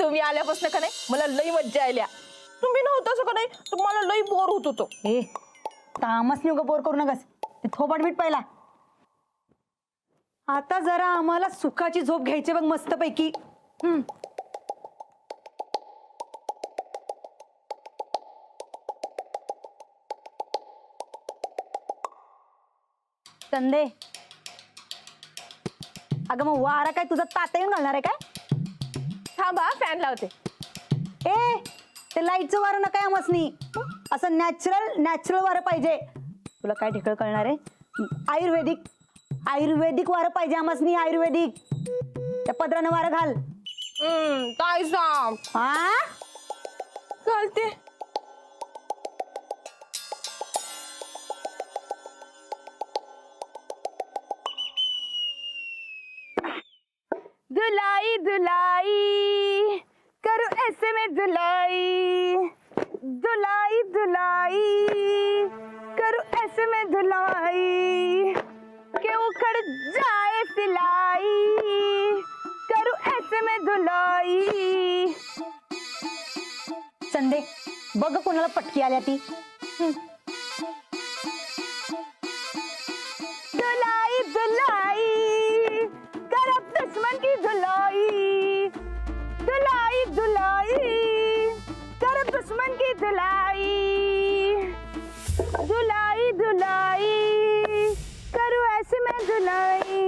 तुम्ही आल्यापासून का नाही मला लई मज्जा आल्या. तुम्ही नव्हतं का नाही तर मला लई बोर होत होतो. ए तामस नाही उगा बोर करू नकस. ते थोबाड बीट पहिला. आता जरा आम्हाला सुखाची झोप घ्यायची बघ मस्त पैकी. संदे अगं मग वारा काय तुझा तात्या येऊन घालणार आहे काय? थांबा फॅन लावते. ए ते लाईटचं वारं नका आमसनी. असं नॅचरल वारं पाहिजे. तुला काय ठिकळ कळणार आहे? आयुर्वेदिक वारं पाहिजे आमसनी. आयुर्वेदिक त्या पदरानं वारं घाल. काय सांग हा घालते. धुलाई धुलाई करो ऐसे में धुलाई. धुलाई धुलाई करो ऐसे में धुलाई के उखड़ जाए सिलाई. करो ऐसे में धुलाई. संदे बघ कोणाला पटकी आल्या ती. धुलाई धुलाई कर अब दुश्मन की धुलाई. धुलाई धुलाई कर अब दुश्मन की धुलाई. धुलाई धुलाई करो ऐसे में धुलाई.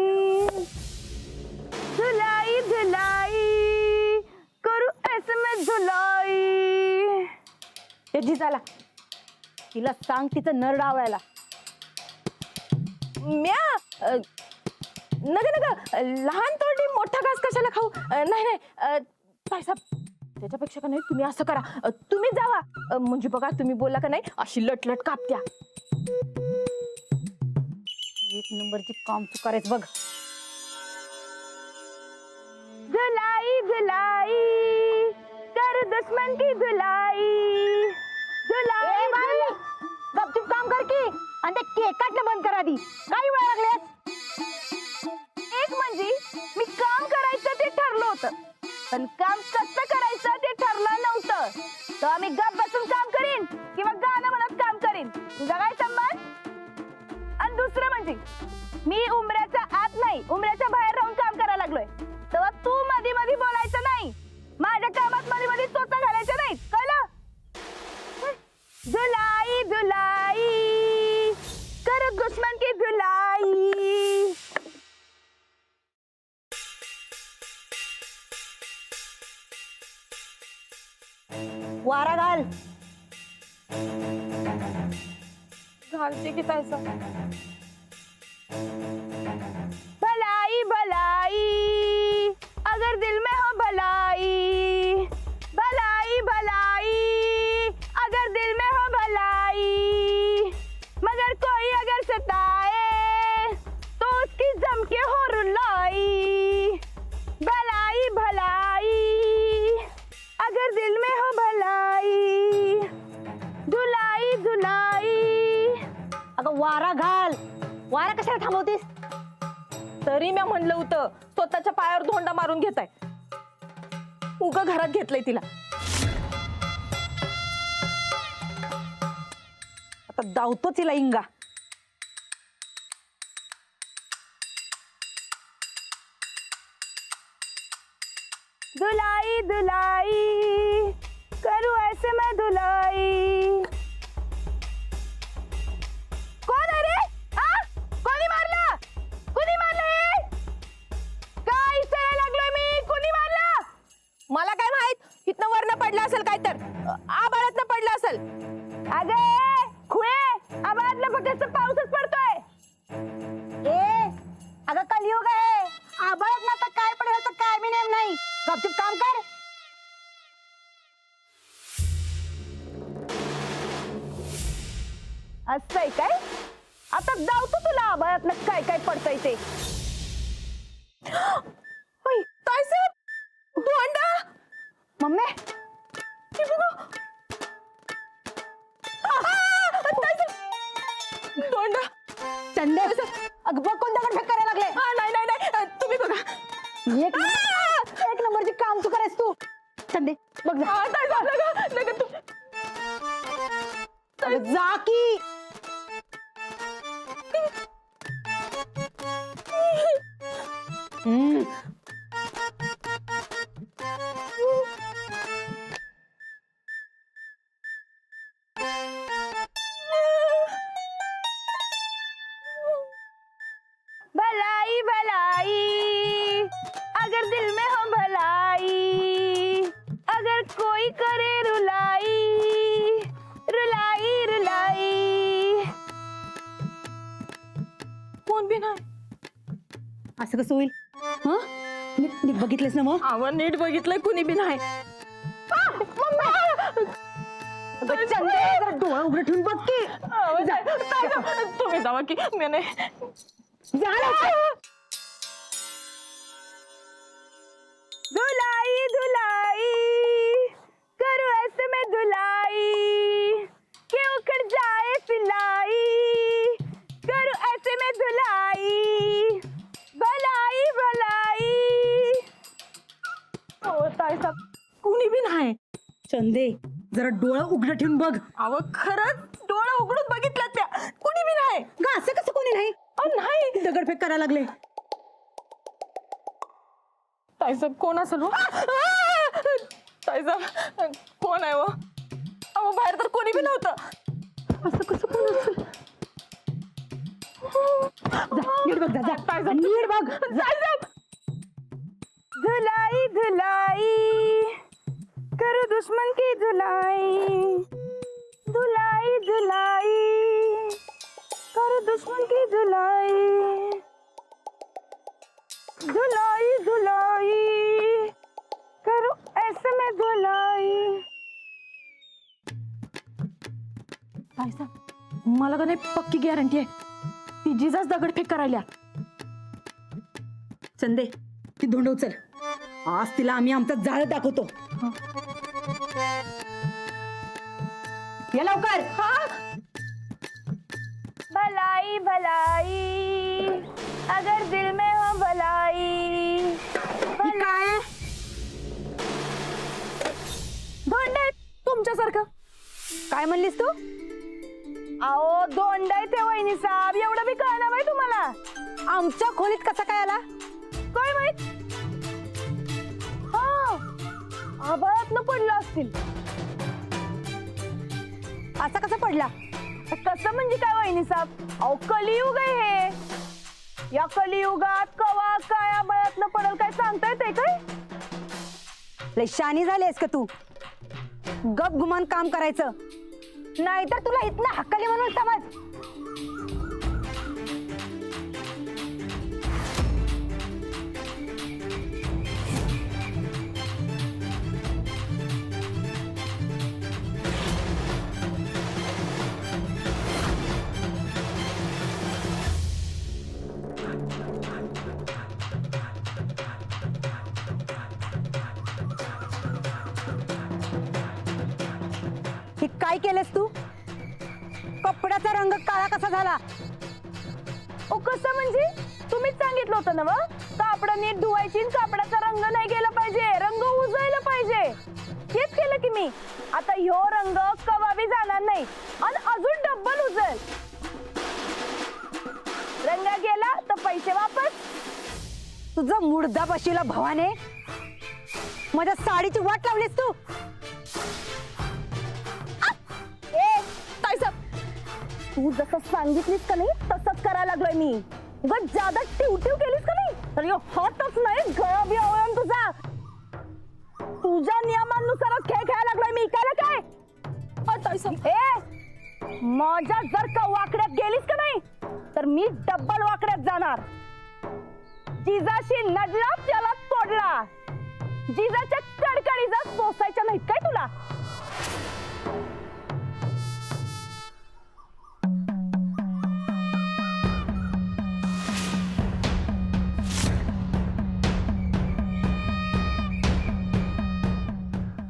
धुलाई धुलाई करो ऐसे में धुलाई. हे जी झाला तिला सांग तिचं नर डावायला. म्या नका नका लहान तोंडी मोठा घास कशाला खाऊ. नाही नाही साहेब त्याच्यापेक्षा का नाही तुम्ही असं करा. तुम्ही जावा म्हणजे बघा तुम्ही बोला का नाही अशी लटलट कापत्या. एक नंबरची काम तू करायच बघ. धुलाई धुलाई कर दुश्मन की धुलाई. धुलाई धुलाई गपचूप काम कर की आणि ते केक काटणं बंद करा आधी. काही वेळ लागले. एक म्हणजे मी काम करायचं ते ठरलं होतं पण काम कसं करायचं ते ठरलं नव्हतं. तर आम्ही गप बसून काम करीन किंवा गाणं म्हणत काम करीन. तुझा काय संबंध? आणि दुसरं म्हणजे मी उमऱ्याच्या आत नाही उमऱ्याच्या बाहेर राहून काम करायला लागलोय. तेव्हा तू मध्ये मध्ये बोलायचं नाही. माझ्या कामात मध्ये मध्ये चोचा घालायचं नाही कळलं. धुलाई धुलाई कर दुश्मन की धुलाई. वारा घाल. घालते की तैसा. भलाई भलाई अगर दिल में हो भलाई. भलाई भलाई अगर दिल में हो भलाई. मगर कोई अगर सताए तो उसकी जम के हो रुलाई. भलाई भलाई अगर दिल में हो भलाई. धुलाई धुलाई. अगं वारा घाल. वारा कशाला थांबवतीस? तरी मी म्हणलं होतं स्वतःच्या पायावर धोंडा मारून घेताय. उगा घरात घेतलंय तिला. आता दावतो तिला इंगा. धुलाई धुलाई करूँ ऐसे मैं धुलाई. कोण आहे रे? कोणी मारलं? कोणी मारलं? काय इचारायला लागलोय मी? कोणी मारलं? मला काय माहित. इथनं वरनं पडलं असेल काय तर आबाळातनं पडलं असेल. अगे खुळे आबाळातलं फक्त पाऊसच पडतोय. ए अगं कलियुग आहे. आबाळत ना आता काय पडेल तर काय बी नेम नाही. गपचूप काम कर. असंय काय? आता जाऊतो तुला आबाळातनं काय काय पडतंय ते. काय साहेब धोंडा. मम्मी धोंडा. चंदे अगं बघ कोणत्या कडे करायला लागले. नाही नाही नाही तुम्ही बघा. एक नंबरची काम तू करायस तू. चंदे बघ जा. अगं, जा की. हम्म. भलाई भलाई अगर दिल में हो भलाई, अगर कोई करे रुलाई रुलाई रुलाई. कोण बी नाही. असं कसं होईल? हं? नीट बघितलंस ना मग? आवा नीट बघितलंय कुणी बी नाही. अगं, चंदे जरा डोळा उघडं ठेवून बघ की. तुम्ही जावा की मी नाही. जा लवकर. धुलाई धुलाई करूँ ऐसे में धुलाई कि उखड़ जाए सिलाई, करूँ ऐसे में धुलाई भलाई भलाई. हो ताई साहेब कुणी बी नाही. चंदे जरा डोळा उघडं ठेवून बघ. अहो खरंच डोळा उघडून बघितलं त्या कुणी बी नाही. ग असं कसं कोणी नाही? नाही दगडफेक करायला लागले. ताईसाहेब कोण असेल हो? ताईसाहेब कोण आहे हो? अहो बाहेर तर कोणी बी नव्हतं. असं कसं कोण असेल? नीट बघ जा नीट बघ. ताईसाहेब धुलाई धुलाई करो दुश्मन की धुलाई, धुलाई धुलाई करो दुश्मन की धुलाई, धुलाई धुलाई करो ऐसे में धुलाई. मला का नाही पक्की गॅरंटी आहे ती जिजाच दगडफेक करायला. चंदे ती धोंड उचल. आज तिला आम्ही आमचं जाळ दाखवतो. ये लवकर. भलाई भलाई अगर दिल में हो भलाई. ही काय? धोंड आहे तुमच्यासारखं. काय म्हणलीस तू? अहो धोंड आहे ते वहिनी साहेब, एवढं बी कळणार नाही तुम्हाला. आमच्या खोलीत कसा काय आला? काय माहित? हा आभाळातनं पडलं असतील. असा कसा पडला? कसं म्हणजे काय वहिनी साहेब? अहो कलियुग आहे हे. या कलियुगात कवा काय आभाळातनं पडल काय सांगता येते काय? लय शानी झालीस का तू? गप गुमान काम करायचं, नाहीतर तुला इथनं हक्कली म्हणून समज. हे काय केलंस तू? कपड्याचा रंग काळा कसा झाला? ओ कसं म्हणजे? तुम्हीच सांगितलं होतं ना व कापडं नीट धुवायची आणि कापडाचा रंग नाही गेला पाहिजे, रंग उजळला पाहिजे. हेच केलं की मी. आता ह्यो रंग कवा बी जाणार नाही आणि अजून डब्बल उजळ. रंग गेला तर पैसे वापस. तुझा मुडदा बशीला भवाने. माझ्या साडीची वाट लावलीस तू. ए ताईसाहेब तू जसं सांगितलीस का नाही तसंच करायला लागलोय मी. उगाच ज्यादा टिवटिव केलीस का नाही तर ह्यो हातच नाही गळा बी आवळण तुझा. तुझ्या नियमानुसारच खेळ खेळायला लागलोय मी. काय ए माझ्या जर का वाकड्यात गेलीस का नाही तर मी डब्बल वाकड्यात जाणार. जिजाशी नडला त्याला तोडला. जिजाच्या कडकडीचा सोसायच्या नाहीत काय तुला?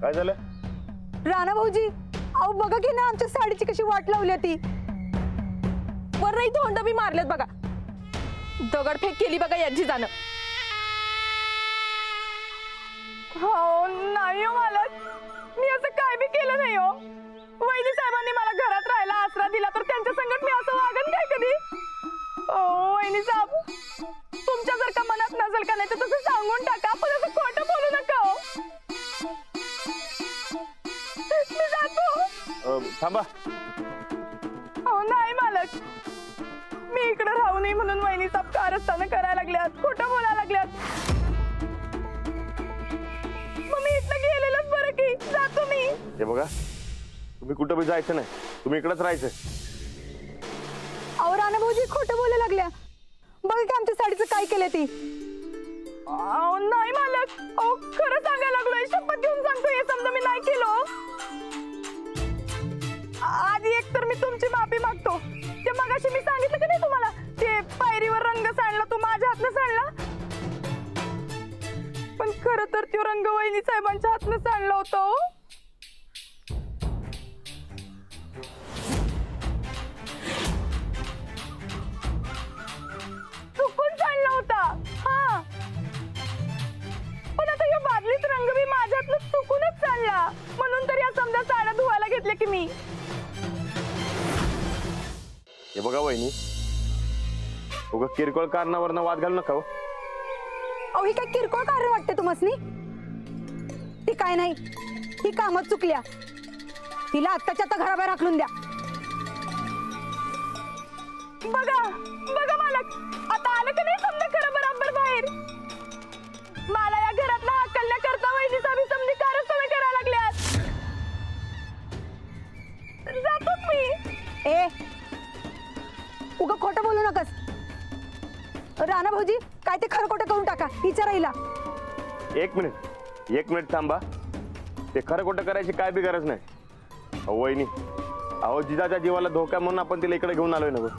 काय झालं? राणा भाऊजी, अहो बघा की ना आमच्या साडीची कशी वाट लावली ती. वरही धोंड बी मारलेत बघा. दगडफेक केली बघा याची जाणं. हो नाही मला थांबा. अहो नाही मालक, मी इकडे राहू नये म्हणून वहिनी साहेब कारस्थानं करायला लागल्यात, खोटं बोलायला लागल्यात. मग मी इथनं गेलेलंच बरं की, जातो मी. हे बघा, तुम्ही कुठं बी जायचं नाही, तुम्ही इकडेच राहायचं. अहो राणा भाऊजी खोटं बोलायला लागल्या. बघा की आमच्या साडीचं काय केलं ती. अहो नाही मालक, अहो खरं सांगायला लागलोय, शपथ घेऊन सांगतो, हे समजा मी नाही केलो. आधी एक तर मी तुमची माफी मागतो. ते मगाशी मी सांगितलं की नाही तुम्हाला, ते पायरीवर रंग सांडला तो माझ्या हातनं सांडला. पण खरं तर तो रंग वहिनी साहेबांच्या हातनं सांडला होता. हो चुकून सांडला होता. हा, पण आता या बादलीत रंग बी माझ्यातनं चुकूनच सांडला, म्हणून तर या समजा साड्या धुवायला घेतल्या की मी. हे बघा वहिनी, उगा किरकोळ कारणावरनं वाद घालू नका हो. अहो ही काय किरकोळ कारण वाटते तुम्हासनी. ती काय नाही, ही कामच चुकल्या. तिला आत्ताच्या आता घराबाहेर हाकलून द्या. बघा बघा मालक, आता आलं का नाही समजा खरं बरोबर बाहेर. मला या घरातला हाकलण्याकरता वहिनी साहेब समजी कारस्थानं करायला लागल्यात. जातोच मी. ए उगा खोटं बोलू नकस. राणा भाऊजी काय ते खरं खोटं करून टाका. विचारा हिला. एक मिनिट थांबा. ते खरं खोटं करायची काय बी गरज नाही. अहो वहिनी, अहो जिजाच्या जीवाला धोका म्हणून आपण तिला इकडे घेऊन आलोय ना बघ.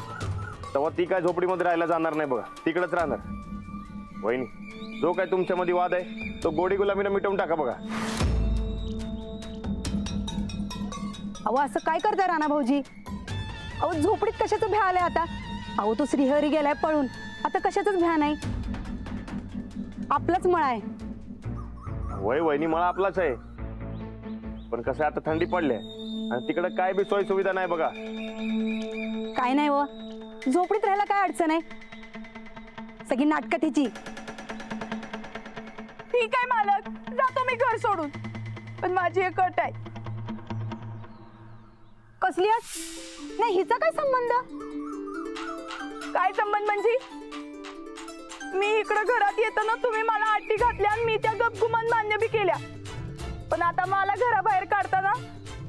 तेव्हा ती काय झोपडीमध्ये राहायला जाणार नाही बघा, तिकडेच राहणार. वहिनी, जो काय तुमच्यामध्ये वाद आहे तो गोडी गुलामीनं मिटवून टाका बघा. अहो असं काय करताय राणा भाऊजी. अहो झोपडीत कशाचं भ्या आलंय आता. अहो तो श्रीहरी गेलाय पळून, आता कशाचंच भ्या नाही. आपलाच मळा आहे. वय वहिनी, मला आपलाच आहे. पण कसं आता थंडी पडली आणि तिकडे काय बी सोयी सुविधा नाही बघा. काय नाही व, झोपडीत राहायला काय अडचण आहे. सगळी नाटकं तिची. ठीक आहे मालक, जातो मी घर सोडून. पण माझी एक अट आहे. कसली अट? नाही हिचा काय संबंध. काय संबंध म्हणजे, मी इकडं घरात येताना तुम्ही मला अट्टी घातल्या आणि मी त्या गपगुमान मान्य बी केल्या. पण आता मला घराबाहेर काढताना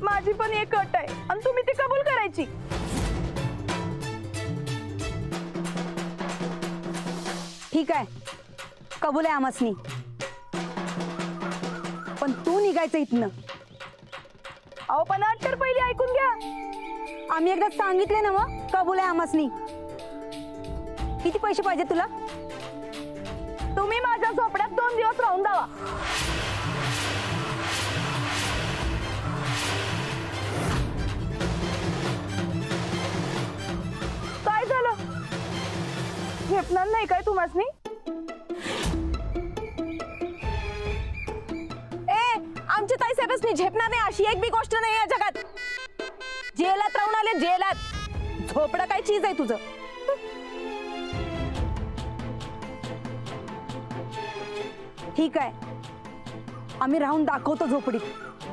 माझी पण एक अट आहे आणि तुम्ही ती कबूल करायची. ठीक आहे, कबूल आहे आमसनी. पण तू निघायचं इथनं. अहो पण अट तर पहिली ऐकून घ्या. आम्ही एकदा सांगितले ना मग, कबूल आहे आमसनी. किती पैसे पाहिजे तुला. तुम्ही माझ्या झोपड्यात 2 दिवस राहून जावा. काय झालं, झेपणार नाही काय तुम्हासनी. आमच्या ताई साहेबांनी झेपणार नाही अशी एक बी गोष्ट नाही या जगात. जेलात राहून आले, जेलात. झोपडं काय चीज आहे तुझं. ठीक आहे, आम्ही राहून दाखवतो झोपडीत.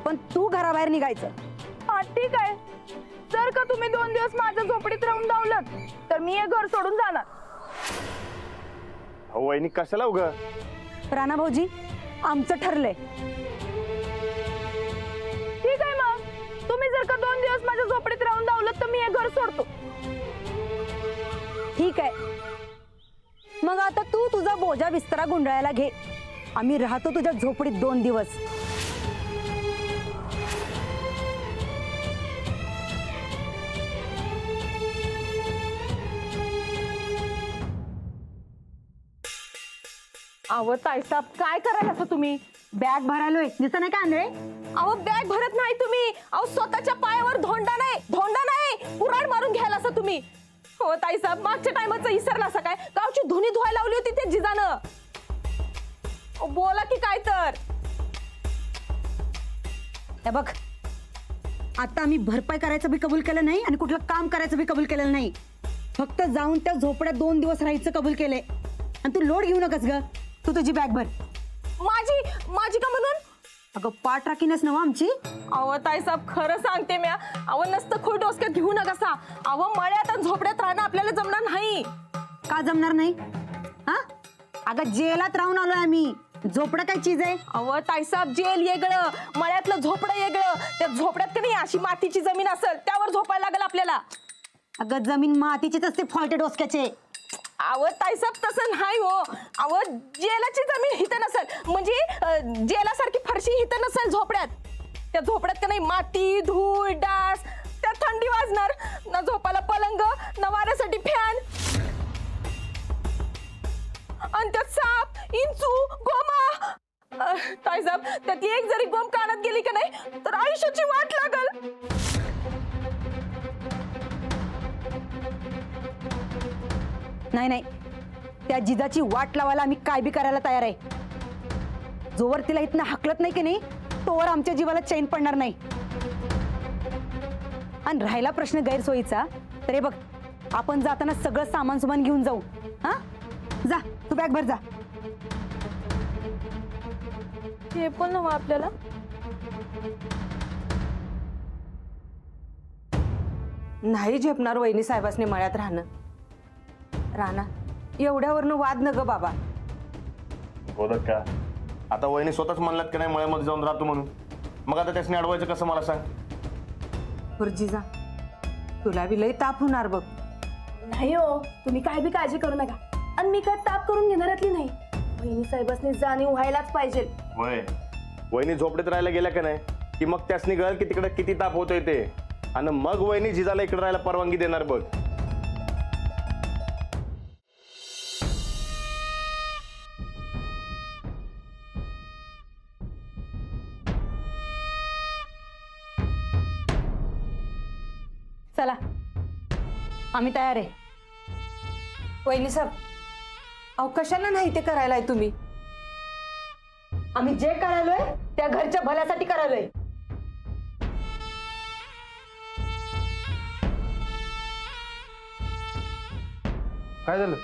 पण तू घराबाहेर निघायचं. हा ठीक आहे. जर का तुम्ही 2 दिवस माझ्या झोपडीत राहून दावलत तर मी हे घर सोडून जाणार. अहो वहिनी, कशाला उगा. राणा भाऊजी आमचं ठरलंय. ठीक आहे, मग तुम्ही जर का 2 दिवस माझ्या झोपडीत राहून दावलत तर मी हे घर सोडतो. ठीक आहे, मग आता तू तुझा बोजा बिस्तरा गुंडाळायला घे. आम्ही राहतो तुझ्या झोपडीत 2 दिवस. अहो ताईसाहेब, काय करायला असं तुम्ही. बॅग भरायलोय, दिसत नाही का आंधळे. अहो बॅग भरत नाही तुम्ही. अहो स्वतःच्या पायावर धोंडा नाही कुऱ्हाड मारून घ्यायला असं तुम्ही. हो ताईसाहेब, मागच्या टायमाचं विसरला असं काय. गावची धुनी धुवायला लावली होती ते जिजानं. बोला की काय तर. हे बघ, आता आम्ही भरपाई करायचं बी कबूल केलं नाही आणि कुठलं काम करायचं बी कबूल केलेलं नाही. फक्त जाऊन त्या झोपड्यात 2 दिवस राहायचं कबूल केलंय. आणि तू लोड घेऊ नकस ग. तू तुझी बॅग भर. माझी का म्हणून. अगं पाठ राखीनच नव आमची. अहो ताईसाहेब खरं सांगते म्या. अहो नसतं खोट डोसक्यात घेऊ नका सा. अहो मळ्यात आणि झोपड्यात राहणं आपल्याला जमणार नाही. का जमणार नाही? हा अगं जेलात राहून आलोय आम्ही. झोपडं काय चीज आहे? अहो ताईसाहेब जेल वेगळं, मळ्यातलं झोपडं वेगळं. त्या झोपड्यात का नाही अशी मातीची जमीन असेल त्यावर झोपायला लागेल आपल्याला. अगं जमीन मातीचीच असते फॉल्टे डोसक्याचे. अहो ताईसाहेब तसं नाही हो. अहो जेलाची जमीन हिथं नसेल म्हणजे जेलासारखी फरशी हिथं नसेल झोपड्यात. त्या झोपड्यात का नाही माती धूळ डास, त्या थंडी वाजणार ना, झोपायला पलंग ना, वाऱ्यासाठी फॅन, आणि त्यात साप इंचू गोमा. ताईसाहेब त्यात एक जरी गोम कानात गेली का नाही तर आयुष्याची वाट लागल. नाही नाही, त्या जिजाची वाट लावायला आम्ही काय बी करायला तयार आहे. जोवर तिला इथनं हाकलत नाही की नाही तोवर आमच्या जीवाला चैन पडणार नाही. आणि राहिला प्रश्न गैरसोयीचा तर हे बघ, आपण जाताना सगळं सामान सुमान घेऊन जाऊ. हा जा, तू बॅग भर जा. हे पण नव्ह आपल्याला. नाही झेपणार वहिनी साहेबांनी मळ्यात राहणं. राणा एवढ्यावरनं वाद न ग बाबा. बोलत का आता वहिनी स्वतःच म्हणलात की नाही मळ्यामध्ये जाऊन राहतो म्हणून. मग आता त्यासनी अडवायचं कसं मला सांग. गुरुजीजा तुला बी लई ताप होणार बघ. नाही हो, तुम्ही काय बी काळजी करू नका. आणि मी काय ताप करून घेणारातली नाही. बहिणी साहेबांनी जाणीव व्हायलाच पाहिजे. वय वहिनी झोपडीत राहायला गेल्या का नाही की मग त्यासनी कळेल की तिकडे किती ताप होतोय ते. आणि मग वहिनी जिजाला इकडे राहायला परवानगी देणार बघ. चला आम्ही तयार आहे. वहिनी साहेब अहो कशाला नाही ते करायलाय तुम्ही. आम्ही जे करायलोय त्या घरच्या भल्यासाठी करायलोय. काय झालं?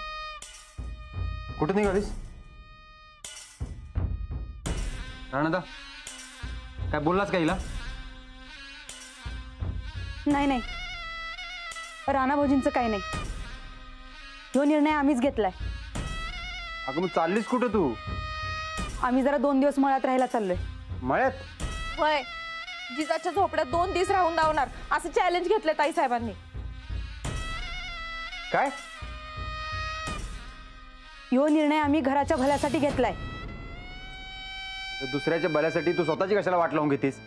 कुठे निघालीस? राणादा काय बोललास का हिला? नाही नाही, राणा भाऊजींचं काही नाही. तो निर्णय आम्हीच घेतलाय. अगं मग चाललीस कुठं तू? आम्ही जरा 2 दिवस मळ्यात राहायला चाललोय. मळ्यात? होय, जिजाच्या झोपड्यात 2 दिवस राहून दावणार असं चॅलेंज घेतलं ताई साहेबांनी. काय? यो निर्णय आम्ही घराच्या भल्यासाठी घेतलाय. दुसऱ्याच्या भल्यासाठी तू स्वतःची कशाला वाट लावून घेतेस?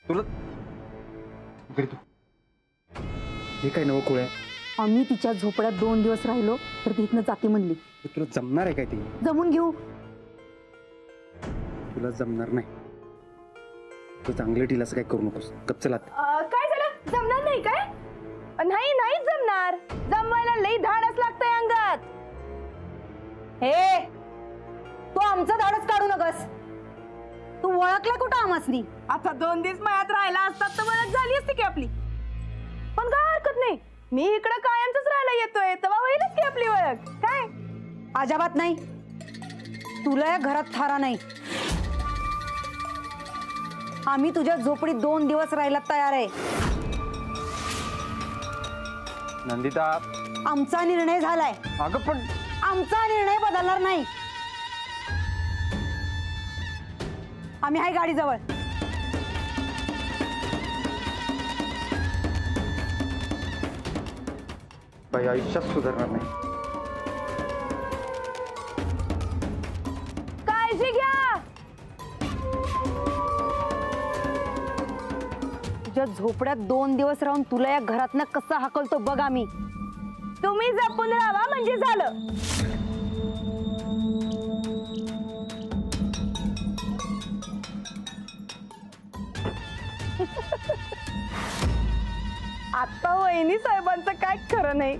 तुला घरी तू हे काय नवं कुळ्या? आम्ही तिच्या झोपड्यात 2 दिवस राहिलो तर ती इथनं जाते म्हणली. तुला जमणार आहे काय? ते जमून घेऊ. तुला जमणार नाही. तू चांगलं टील असं काय करू नकोस. गप चला. काय झालं? जमणार नाही काय? नाही नाही जमणार. जमवायला लई धाडस लागतंय अंगात. हे तू आमचं धाडस काढू नकस. तू ओळखला कुठं आमासनी? आता 2 दिवस मळ्यात राहिला असतात तर मदत झाली असती की आपली. पण काय हरकत नाही, मी इकडं कायमच राहायला येतोय तेव्हा होईलच की आपली ओळख. काय अजाबात नाही. तुला या घरात थारा नाही. आम्ही तुझ्या झोपडीत 2 दिवस राहायला तयार आहे. नंदिता आमचा निर्णय झालाय. अगं पण आमचा निर्णय बदलणार नाही. आम्ही आहे गाडी जवळ. बाई आयुष्यात सुधारणार नाही. काळजी घ्या. तुझ्या झोपड्यात 2 दिवस राहून तुला या घरातनं कसं हाकलतो बघ आम्ही. तुम्ही जपून राहा म्हणजे झालं. आता वहिनी साहेबांचं काय खरं नाही.